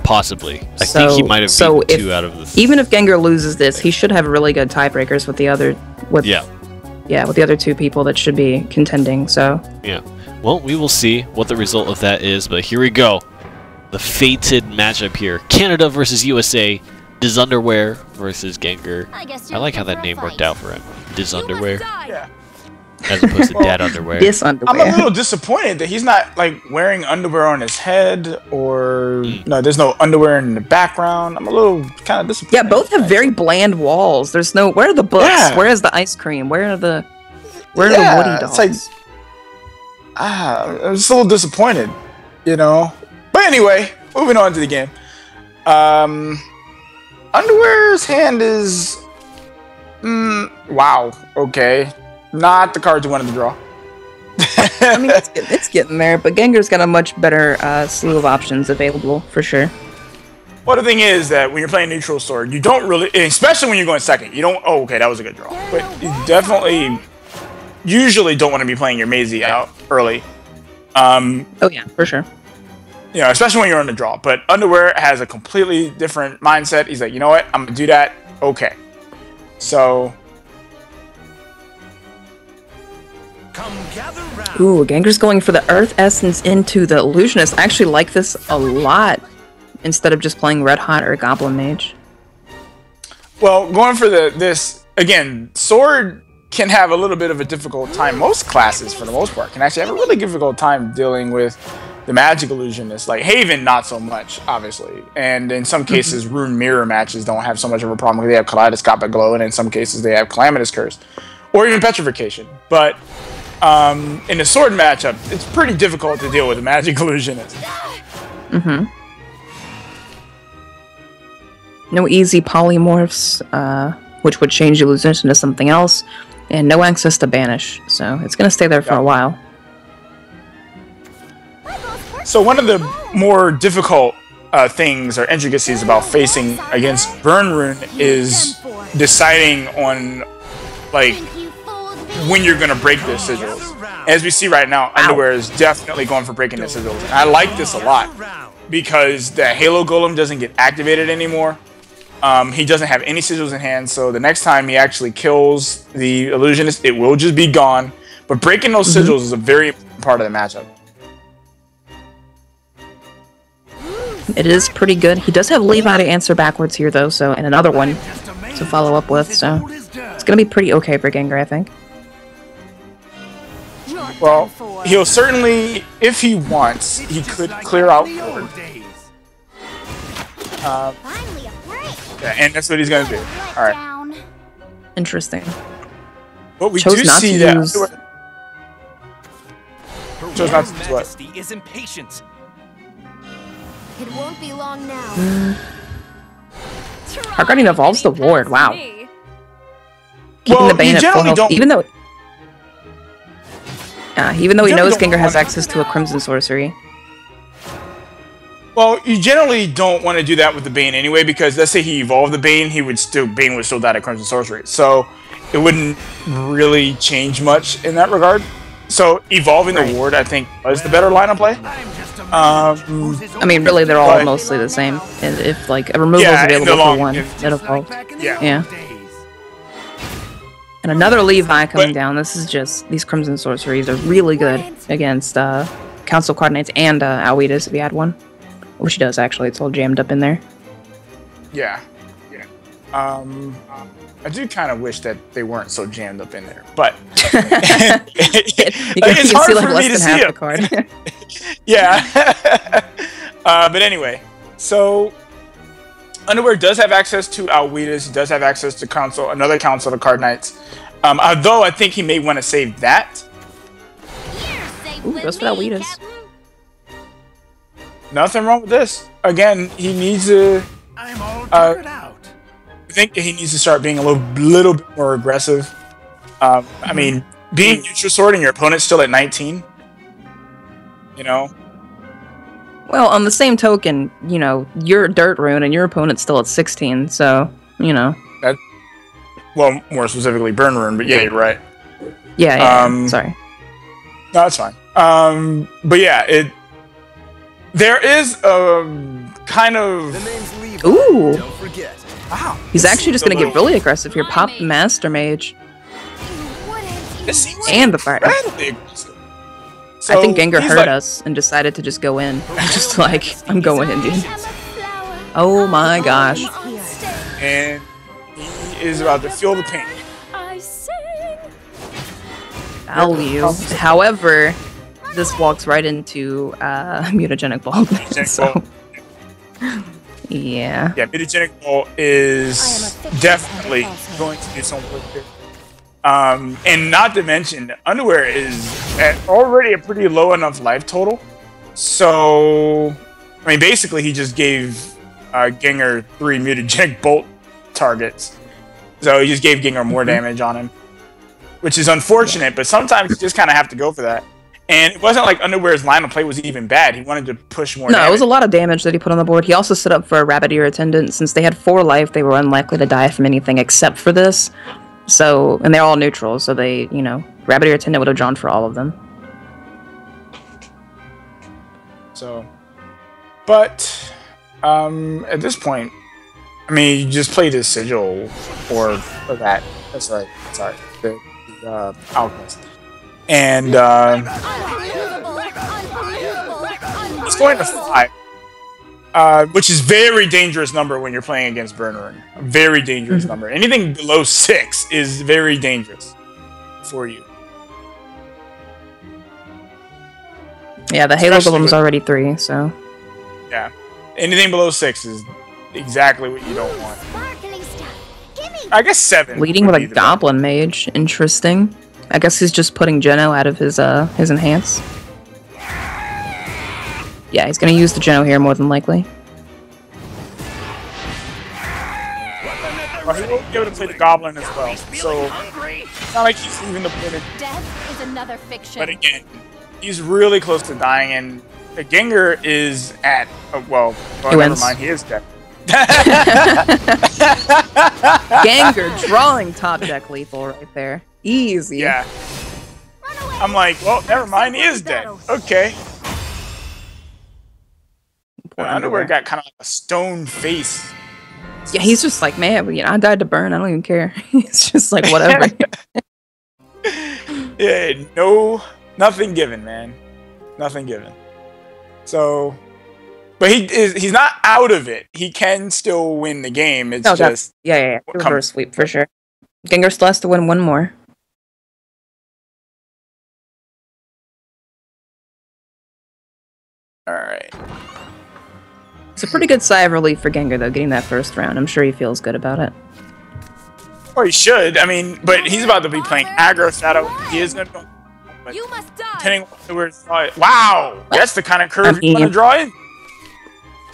Possibly. I think he might have beaten 2 out of the... Even if Gengur loses this, he should have really good tiebreakers with the other... with the other 2 people that should be contending, so... Yeah. Well, we will see what the result of that is, but here we go. The fated matchup here. Canada versus USA. Disunderwear versus Gengur. I like how that name worked out for him. Disunderwear. Yeah. As opposed to dad underwear. Disunderwear. I'm a little disappointed that he's not like wearing underwear on his head, or no, there's no underwear in the background. I'm a little kind of disappointed. Yeah, both have very bland walls. There's no. Where are the books? Yeah. Where is the ice cream? Where are the Woody dolls? It's like, I'm just a little disappointed, you know. But anyway, moving on to the game. Underwear's hand is, wow, okay. Not the cards you wanted to draw. I mean, it's getting there, but Gengur's got a much better slew of options available, for sure. Well, the thing is that when you're playing neutral sword, you don't really, especially when you're going second, you don't, oh, okay, that was a good draw. But you definitely, usually don't want to be playing your Maisie out early. Oh yeah, for sure. You know, especially when you're on the draw. But Underwear has a completely different mindset. He's like, you know what, I'm going to do that, okay. So... Ooh, Gengur's going for the Earth Essence into the Illusionist. I actually like this a lot, instead of just playing Red Hot or Goblin Mage. Well, going for this, again, Sword can have a little bit of a difficult time. Most classes, for the most part, can actually have a really difficult time dealing with the Magic Illusionist. Like, Haven, not so much, obviously. And in some cases, Rune Mirror matches don't have so much of a problem because they have Kaleidoscopic Glow, and in some cases, they have Calamitous Curse. Or even Petrification. But... in a sword matchup, it's pretty difficult to deal with a Magic Illusionist. No easy polymorphs, which would change the Illusionist into something else, and no access to Banish, so it's going to stay there for a while. So one of the more difficult things or intricacies about facing against Burn Rune is deciding on, like, when you're going to break their sigils. As we see right now, Underwear is definitely going for breaking their sigils. And I like this a lot because the Halo Golem doesn't get activated anymore. He doesn't have any sigils in hand, so the next time he actually kills the Illusionist, it will just be gone. But breaking those sigils is a very important part of the matchup. It is pretty good. He does have Levi to answer backwards here, though, so, and another one to follow up with, so it's going to be pretty okay for Gengur, I think. Well, he'll certainly, if he wants, he could clear out forward. Yeah, and that's what he's going to do. Alright. Interesting. But we Chose do not see to that. use... Chose not to use what? Is impatient. It won't be long now. Heartguardian evolves the ward, wow. Keeping Well, the Bane you at full generally health, don't... even though he knows Gengur has want- access to a Crimson Sorcery. Well, you generally don't want to do that with the Bane anyway, because let's say he evolved the Bane, Bane would still die to Crimson Sorcery. So it wouldn't really change much in that regard. So evolving the ward, I think, was the better line of play. I mean, really, they're all mostly the same. And if like a removal is available for one, it evolved. Yeah. And another Levi coming down. This is just these Crimson Sorceries are really good against Council Coordinates and Alwedas if you had one. Which he does actually. It's all jammed up in there. Yeah. I do kind of wish that they weren't so jammed up in there, but it's hard for me to see them. Yeah. But anyway, so Underwear does have access to Alwedas. He does have access to another Council of Card Knights. Although I think he may want to save that. Ooh, goes for Alwedas. Nothing wrong with this. Again, he needs to. I'm all figured out. I think he needs to start being a little bit more aggressive. I mean, being neutral sword and your opponent's still at 19. You know. Well, on the same token, you know, you're a Dirt Rune and your opponent's still at 16, so you know. Well, more specifically Burn Rune, but yeah, you're right. Yeah, sorry. No, that's fine. But yeah, there is a kind of... The name's Levi. Ooh! Don't forget. Wow. He's actually just gonna get really aggressive here. Pop the Master Mage. This seems And the fire. incredibly aggressive. I think Gengur he's heard like- us and decided to just go in. Just like, I'm going in, dude. Oh my gosh. And he is about to feel the pain. Value. However, this walks right into mutagenic baldness. So, yeah. Yeah, mutagenic ball is definitely going to do some work here. And not to mention, Underwear is already a pretty low enough life total. So, I mean, basically, he just gave Gengar 3 mutagenic bolt targets. So he just gave Gengar more damage on him. Which is unfortunate, but sometimes you just kind of have to go for that. And it wasn't like Underwear's line of play was even bad. He wanted to push more damage. No, it was a lot of damage that he put on the board. He also set up for a Rabbit Ear Attendant. Since they had 4 life, they were unlikely to die from anything except for this. So, and they're all neutral, so they, you know, Rabbit Ear Attendant would have drawn for all of them. So, but, at this point, I mean, you just play this Sigil or that. That's right. Sorry. The Alchemist. And, it's going to 5. Which is very dangerous number when you're playing against Burn Rune. A very dangerous number. Anything below 6 is very dangerous for you. Yeah, the Halo Golem's already 3, so... Yeah. Anything below 6 is exactly what you don't want. I guess 7. Leading with a Goblin Mage. Interesting. I guess he's just putting Geno out of his Enhance. Yeah, he's gonna use the Geno here more than likely. Well, he will be able to play the Goblin as well. So, it's not like he's leaving the point. Death is another fiction. But again, he's really close to dying, and the Gengar is at... well, never mind, he is dead. Gengar drawing top deck lethal right there. Easy. Yeah. I'm like, well, never mind, he is dead. Okay. Underwear got kind of like a stone face. Yeah, he's just like, man, you know, I died to burn. I don't even care. It's just like, whatever. Yeah, nothing given, man. Nothing given. So, but he's not out of it. He can still win the game. It's just... Yeah. Reverse sweep, for sure. Gengar still has to win one more. Alright. It's a pretty good sigh of relief for Gengar, though, getting that first round. I'm sure he feels good about it. Or he should. I mean, but he's about to be playing aggro Shadow. He is going to go. You must die. Depending on where it's... Wow! That's the kind of curve you want to draw in.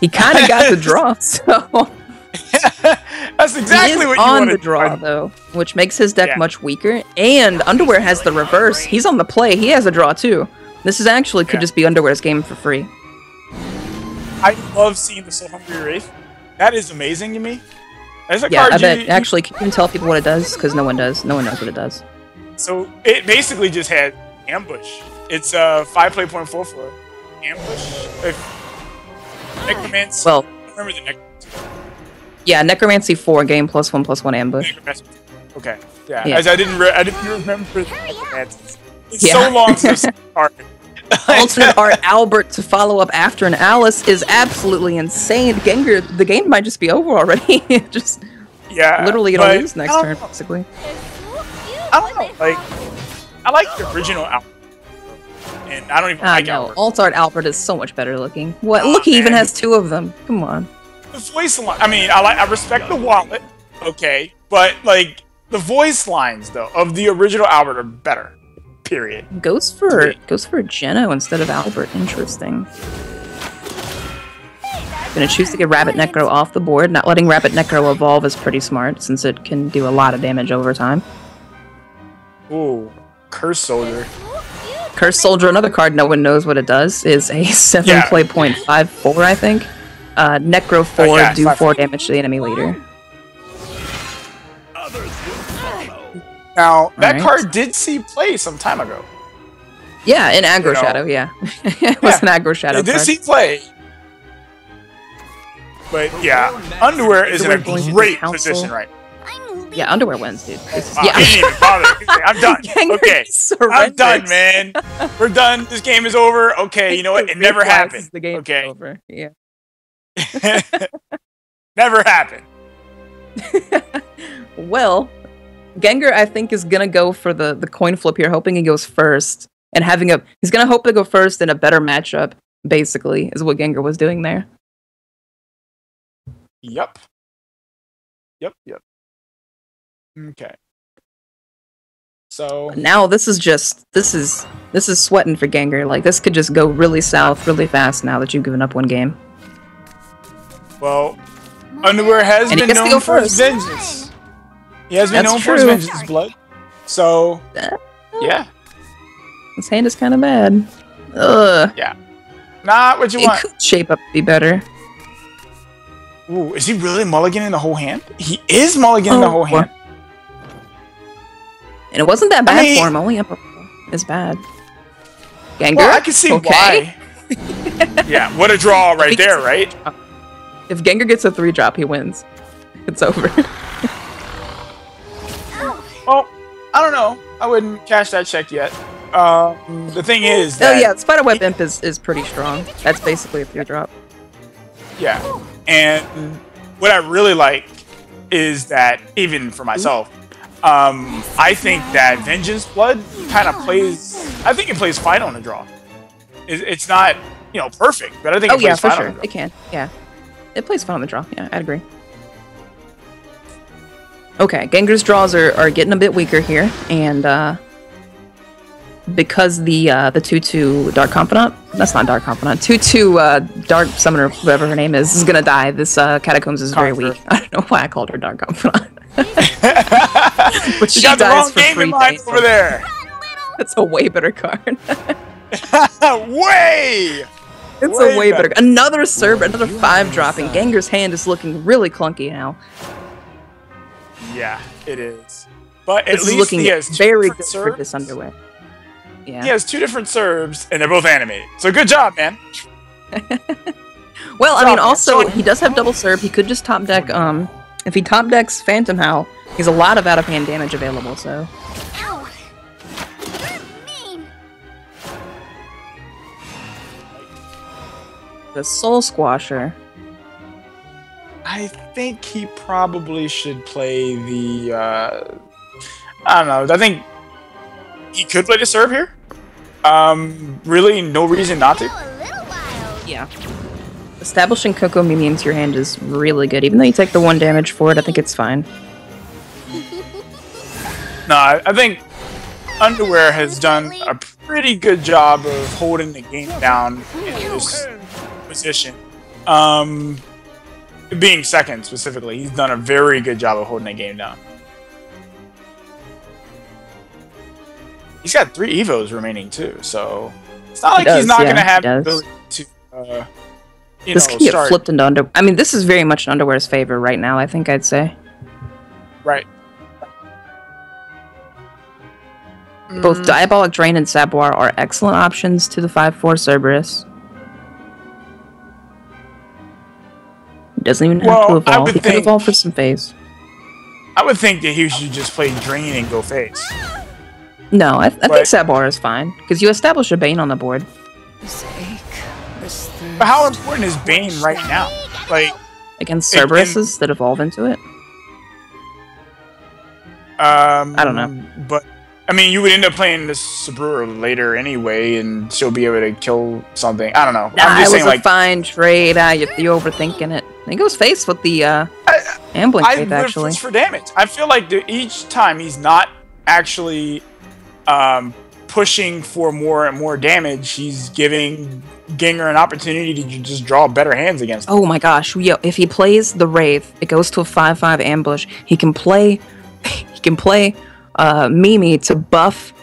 He kind of got the draw, so... That's exactly what you on want the to draw, though, which makes his deck much weaker. And Underwear has the reverse. He's on the play. He has a draw, too. This is actually could just be Underwear's game for free. I love seeing the Soul Hungry Wraith. That is amazing to me. That's a Yeah, card I bet. Actually, can you tell people what it does? Because no one does. No one knows what it does. So, it basically just had Ambush. It's 5.44. Ambush. Necromancy. Well, remember the Necromancy. Yeah, Necromancy 4, game +1/+1 ambush. Okay. Yeah. Yeah. As I didn't remember the Necromancy. It's Yeah. so long since art. Alternate art Albert to follow up after an Alice is absolutely insane. Gengar, the game might just be over already. Just literally gonna lose next turn, basically. I don't know. Like, I like the original Albert, and I don't even like Albert. Alt art Albert is so much better looking. What? Look, he even has 2 of them. Come on. The voice line. I mean, I respect the wallet, okay, but like the voice lines though of the original Albert are better. Period. Goes for Geno instead of Albert. Interesting. Gonna choose to get Rabbit Necro off the board. Not letting Rabbit Necro evolve is pretty smart since it can do a lot of damage over time. Ooh, Curse Soldier. Curse Soldier, another card no one knows what it does, is a 7.54, I think. Necro 4, do 4 damage to the enemy leader. Now, that Alright. card did see play some time ago. Yeah, in Aggro You know. Shadow, yeah. It was an Aggro Shadow It did card. see play. But yeah, Underwear is in a Underwear going to the great council. position right now. Yeah, Underwear wins, dude. It's, Wow, yeah. he didn't even bother. I'm done. Gengar Okay, I'm done, surrenders. man. We're done. This game is over. Okay, you know what? It never Realizes happened. The game Okay. is over. Yeah. Never happened. Well, Gengar, I think, is gonna go for the coin flip here, hoping he goes first and he's gonna hope to go first in a better matchup. Basically, is what Gengar was doing there. Yep. Okay. So Now this is sweating for Gengar. Like this could just go really south, really fast. Now that you've given up one game. well, Underwear has And he been gets to known go for his first. vengeance. He has been That's known for his true. vengeance, blood. So yeah, His hand is kind of bad. Ugh. not what you It want. could shape up to be better. Ooh, is he really mulliganing the whole hand? He is mulliganing the whole hand. And it wasn't that bad I mean- for him. Only up is bad. Gengar. Well, I can see okay. why. Yeah, what a draw right there, right? If Gengar gets a 3-drop, he wins. It's over. Well, I don't know. I wouldn't cash that check yet. The thing is Oh that yeah, Spiderweb Imp is pretty strong. That's basically a 3-drop. yeah, and what I really like is that even for myself, I think that Vengeance Blood kind of plays. I think it plays fine on a draw. It's not perfect, but I think Oh it yeah, plays for fine sure. on a draw. It can. Yeah. It plays fun on the draw. Yeah, I'd agree. Okay, Gengar's draws are getting a bit weaker here, and because the 2/2 Dark Confidant, that's not Dark Confidant, 2/2 Dark Summoner, whatever her name is gonna die. This Catacombs is very Conqueror. weak. I don't know why I called her Dark Confidant. But You she got the dies wrong for game free in mind days. over there. That's a way better card. Way. It's Way a way better. better. Another Cerber, another 5-dropping. Gengar's hand is looking really clunky now. Yeah, it is. But at This is least looking he has two very different good for serves. this underwear. Yeah. He has 2 different serves, and they're both animated. So good job, man. Well, I mean, man. also So- he does have double serve. He could just top deck. If he top decks Phantom Howl, he's a lot of out-of-hand damage available. So Ow. Mean. the Soul Squasher. I think he probably should play the. I don't know. I think he could play the serve here. Really, no reason not to. Go a little wild. Yeah. Establishing Coco Mimi into your hand is really good. Even though you take the 1 damage for it, I think it's fine. No, I think Underwear has done a pretty good job of holding the game down in this position. Being second specifically, he's done a very good job of holding the game down. He's got 3 Evos remaining too, so it's not like he's not going to have the ability to, This can get start. flipped into under. I mean, this is very much in Underwear's favor right now. I think I'd say Right. both Diabolic Drain and Saboir are excellent options to the 5/4 Cerberus. Doesn't even have to Well, I evolve. would He could think- evolve for some phase. I would think that he should just play Drain and go face. No, I think But- Saboir is fine because you establish a Bane on the board. But how important is Bane right now? Like, Against And- Cerberuses that evolve into it. I don't know. But I mean, you would end up playing this Sabrura later anyway, and she'll be able to kill something. I don't know. Nah, I'm it just was saying, a like, fine trade. You're overthinking it. He goes face with the Ambling I Faith, would actually. push for damage. I feel like each time he's not actually pushing for more and more damage. He's giving Gengar an opportunity to just draw better hands against him. Oh my gosh! Yo, if he plays the Wraith, it goes to a 5/5 ambush. He can play Mimi to buff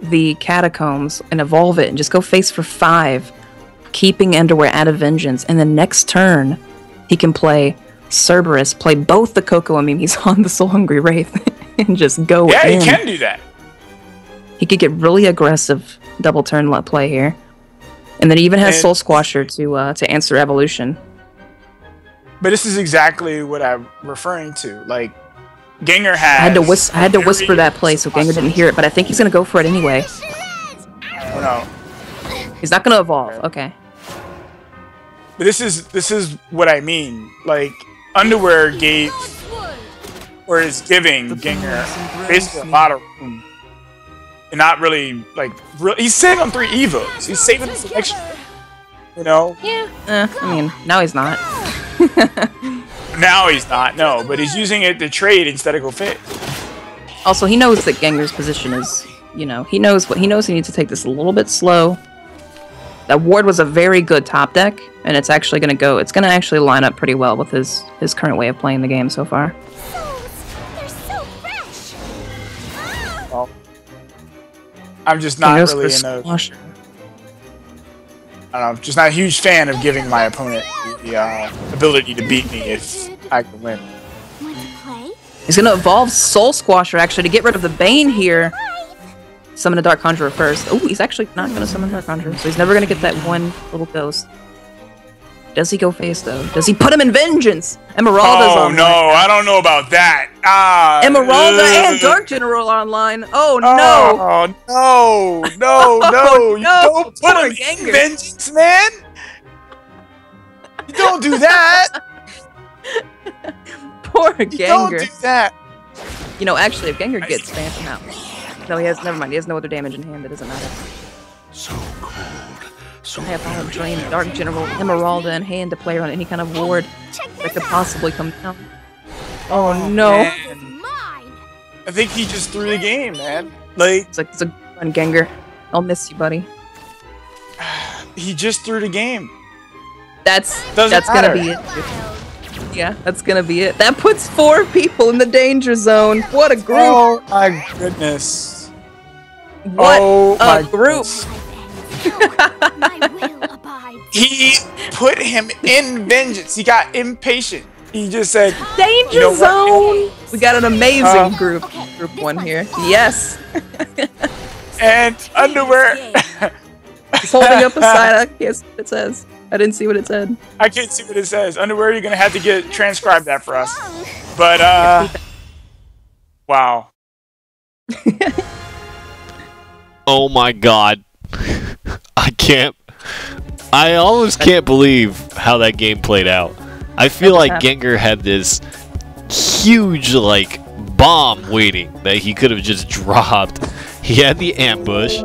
the Catacombs and evolve it, and just go face for 5, keeping Underwear out of Vengeance. And then next turn, he can play Cerberus, play both the Coco and Mimis on the Soul Hungry Wraith, and just go Yeah, in. he can do that. He could get really aggressive double turn play here. And then he even has Soul Squasher to answer evolution. But this is exactly what I'm referring to. Like, Gengur has... I had to whisper that play so Gengur didn't hear it, but I think he's going to go for it anyway. Oh, no. He's not going to evolve. Okay. But this is what I mean. Like, Underwear gave... Or is giving Gengur basically a lot of room. And not really, like... he's saving on 3 Evos. He's saving his selection. You know? Yeah. I mean, now he's not. Now he's not, no, but he's using it to trade instead of go fit. Also, he knows that Gengur's position is, you know, he knows he needs to take this a little bit slow. That ward was a very good top deck, and it's actually going to actually line up pretty well with his current way of playing the game so far. They're so fresh. Well, I'm just not really in a... I don't know, just not a huge fan of giving my opponent the ability to beat me if I can win. He's going to evolve Soul Squasher, actually, to get rid of the Bane here. Summon a Dark Conjurer first. Oh, he's actually not going to summon Dark Conjurer, so he's never going to get that one little ghost. Does he go face, though? Does he put him in Vengeance? Emeralda's online. Oh, no, I don't know about that. Emeralda and Dark General are online. Oh, no. Oh, no. You don't put him in Vengeance, man. You don't do that. Poor Gengur. You don't do that. You know, actually, if Gengur gets Phantom out... No, never mind. He has no other damage in hand. It doesn't matter. So cold. So I have all Drain, Dark General, Emeralda in hand to play on any kind of ward that could possibly come down. Oh no! Man. I think he just threw the game, man. Like it's a good run, Gengur. I'll miss you, buddy. He just threw the game. That's gonna be it. Yeah, that's gonna be it. That puts 4 people in the danger zone. What a group! Oh my goodness! What a group! He put him in Vengeance. He got impatient. He just said, "Danger zone." We got an amazing group 1 here. Yes. And Underwear. He's holding up a sign. I can't see what it says. I didn't see what it said. I can't see what it says. Underwear, you're gonna have to transcribe that for us. But wow. Oh my god. I almost can't believe how that game played out. I feel like Gengur had this huge, like, bomb waiting that he could have just dropped. He had the ambush.